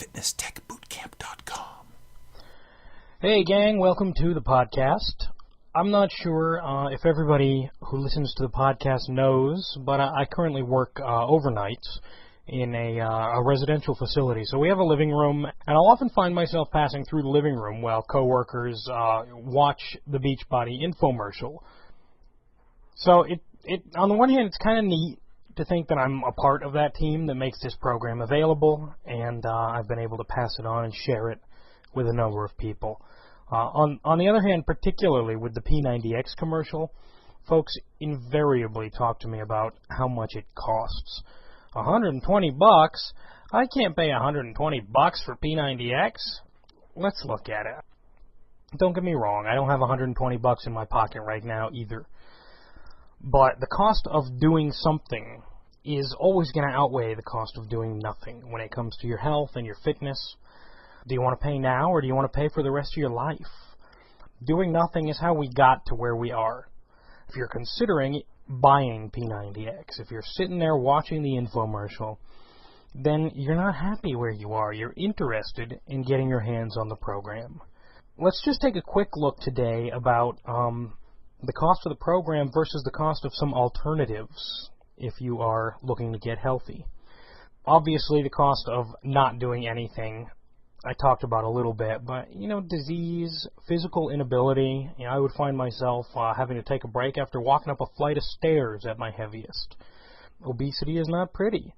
fitnesstechbootcamp.com. Hey gang, welcome to the podcast. I'm not sure if everybody who listens to the podcast knows, but I currently work overnights in a residential facility. So we have a living room, and I'll often find myself passing through the living room while coworkers watch the Beachbody infomercial. So it on the one hand, it's kind of neat to think that I'm a part of that team that makes this program available, and I've been able to pass it on and share it with a number of people. On the other hand, particularly with the P90X commercial, folks invariably talk to me about how much it costs. $120? I can't pay $120 for P90X. Let's look at it. Don't get me wrong, I don't have $120 in my pocket right now either. But the cost of doing something is always going to outweigh the cost of doing nothing when it comes to your health and your fitness. Do you want to pay now, or do you want to pay for the rest of your life? Doing nothing is how we got to where we are. If you're considering buying P90X, if you're sitting there watching the infomercial, then you're not happy where you are. You're interested in getting your hands on the program. Let's just take a quick look today about the cost of the program versus the cost of some alternatives if you are looking to get healthy. Obviously, the cost of not doing anything I talked about a little bit, but, disease, physical inability, I would find myself having to take a break after walking up a flight of stairs at my heaviest. Obesity is not pretty.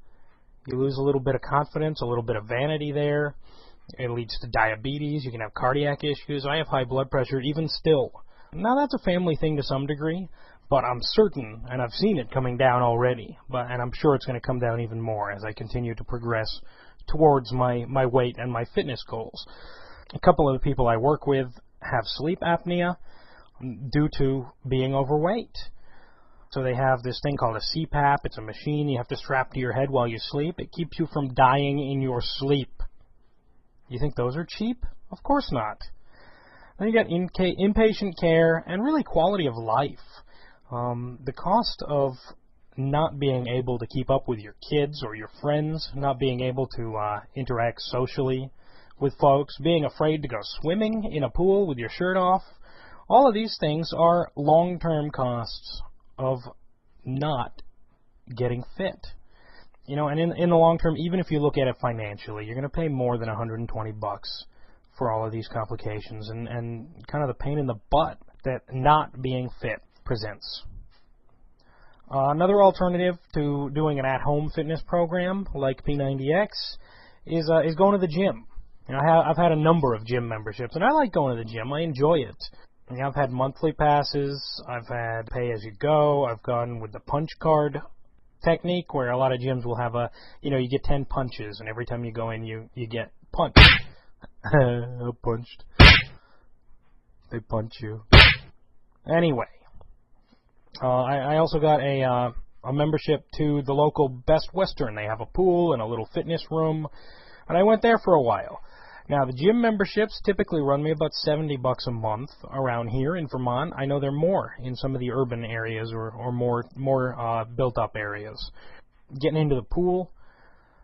You lose a little bit of confidence, a little bit of vanity there. It leads to diabetes. You can have cardiac issues. I have high blood pressure even still. Now, that's a family thing to some degree, but I'm certain, and I've seen it coming down already, and I'm sure it's going to come down even more as I continue to progress towards my weight and my fitness goals. A couple of the people I work with have sleep apnea due to being overweight. So they have this thing called a CPAP. It's a machine you have to strap to your head while you sleep. It keeps you from dying in your sleep. You think those are cheap? Of course not. Then you got inpatient care and really quality of life. The cost of not being able to keep up with your kids or your friends, not being able to interact socially with folks, being afraid to go swimming in a pool with your shirt off, all of these things are long-term costs of not getting fit. And in the long term, even if you look at it financially, you're going to pay more than $120 for all of these complications and kind of the pain in the butt that not being fit presents. Another alternative to doing an at-home fitness program like P90X is going to the gym. I've had a number of gym memberships, and I like going to the gym. I enjoy it. I've had monthly passes. I've had pay-as-you-go. I've gone with the punch card technique, where a lot of gyms will have you get 10 punches, and every time you go in, you get punched. Punched. They punch you. Anyway. I also got a membership to the local Best Western. They have a pool and a little fitness room, and I went there for a while. Now, the gym memberships typically run me about $70 a month around here in Vermont. I know they're more in some of the urban areas or more built-up areas. Getting into the pool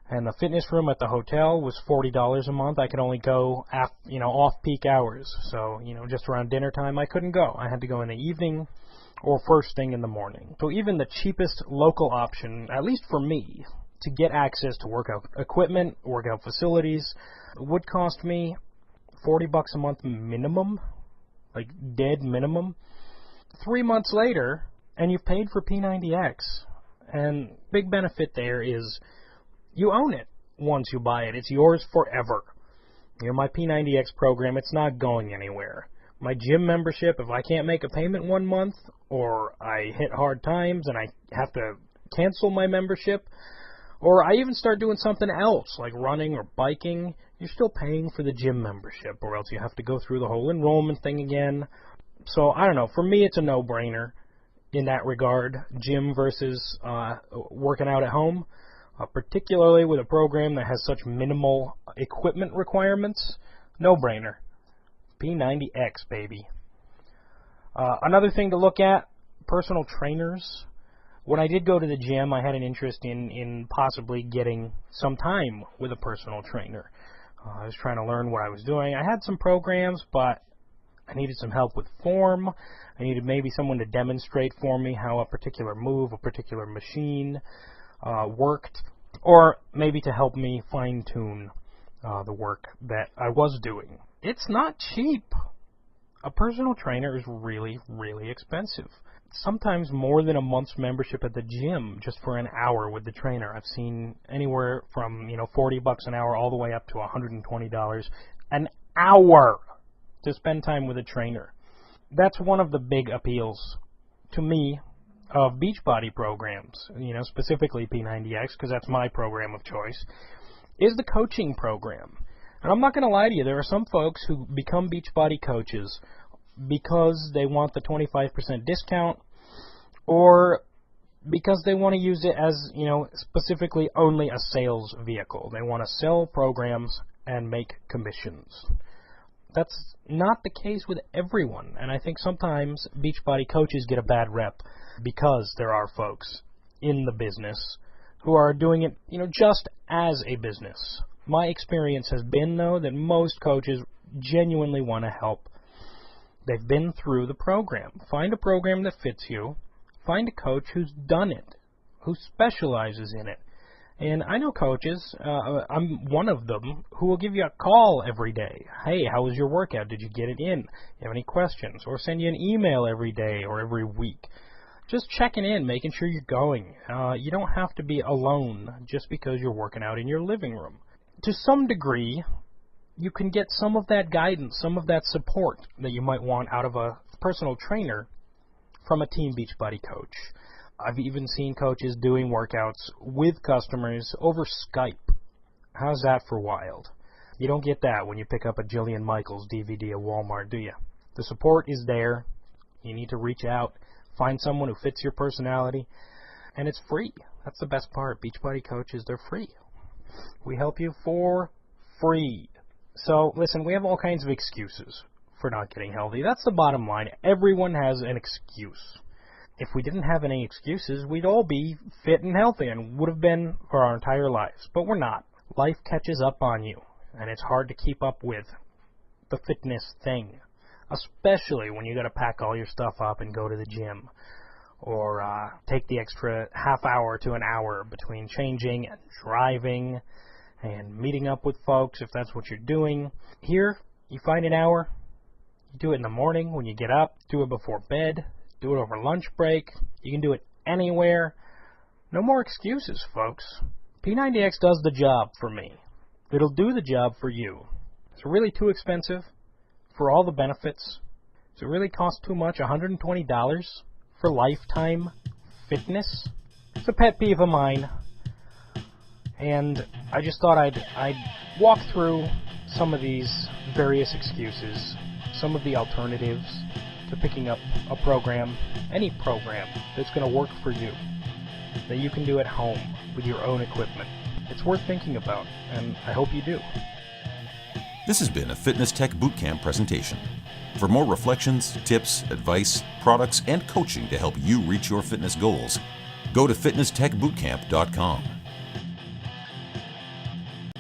and the fitness room at the hotel was $40 a month. I could only go off-peak hours. So, just around dinner time, I couldn't go. I had to go in the evening or first thing in the morning. So even the cheapest local option, at least for me, to get access to workout equipment, workout facilities, would cost me $40 a month minimum, like dead minimum. 3 months later, and you've paid for P90X. And big benefit there is you own it once you buy it. It's yours forever. My P90X program, it's not going anywhere. My gym membership, if I can't make a payment 1 month, or I hit hard times and I have to cancel my membership, or I even start doing something else, like running or biking, you're still paying for the gym membership, or else you have to go through the whole enrollment thing again. So, I don't know. For me, it's a no-brainer in that regard, gym versus working out at home, particularly with a program that has such minimal equipment requirements. No-brainer. P90X, baby. Another thing to look at, personal trainers. When I did go to the gym, I had an interest in possibly getting some time with a personal trainer. I was trying to learn what I was doing. I had some programs, but I needed some help with form. I needed maybe someone to demonstrate for me how a particular move, a particular machine worked, or maybe to help me fine-tune the work that I was doing. It's not cheap. A personal trainer is really, really expensive. Sometimes more than a month's membership at the gym just for an hour with the trainer. I've seen anywhere from, $40 an hour all the way up to $120 an hour to spend time with a trainer. That's one of the big appeals to me of Beachbody programs, specifically P90X, because that's my program of choice, is the coaching program. And I'm not going to lie to you, there are some folks who become Beachbody coaches because they want the 25% discount, or because they want to use it as, specifically only a sales vehicle. They want to sell programs and make commissions. That's not the case with everyone, and I think sometimes Beachbody coaches get a bad rep because there are folks in the business who are doing it, just as a business. My experience has been, though, that most coaches genuinely want to help. They've been through the program. Find a program that fits you. Find a coach who's done it, who specializes in it. And I know coaches, I'm one of them, who will give you a call every day. Hey, how was your workout? Did you get it in? You have any questions? Or send you an email every day or every week. Just checking in, making sure you're going. You don't have to be alone just because you're working out in your living room. To some degree, you can get some of that guidance, some of that support that you might want out of a personal trainer from a Team Beachbody coach. I've even seen coaches doing workouts with customers over Skype. How's that for wild? You don't get that when you pick up a Jillian Michaels DVD at Walmart, do you? The support is there. You need to reach out, find someone who fits your personality, and it's free. That's the best part. Beachbody coaches, they're free. We help you for free. So, listen, we have all kinds of excuses for not getting healthy. That's the bottom line. Everyone has an excuse. If we didn't have any excuses, we'd all be fit and healthy and would have been for our entire lives. But we're not. Life catches up on you, and it's hard to keep up with the fitness thing, especially when you got to pack all your stuff up and go to the gym, or take the extra half hour to an hour between changing and driving and meeting up with folks if that's what you're doing. Here, you find an hour, you do it in the morning when you get up, do it before bed, do it over lunch break. You can do it anywhere. No more excuses, folks. P90X does the job for me. It'll do the job for you. Is it really too expensive for all the benefits? Does it really cost too much, $120 for lifetime fitness? It's a pet peeve of mine. And I just thought I'd walk through some of these various excuses, some of the alternatives to picking up a program, any program that's going to work for you, that you can do at home with your own equipment. It's worth thinking about, and I hope you do. This has been a Fitness Tech Bootcamp presentation. For more reflections, tips, advice, products, and coaching to help you reach your fitness goals, go to fitnesstechbootcamp.com.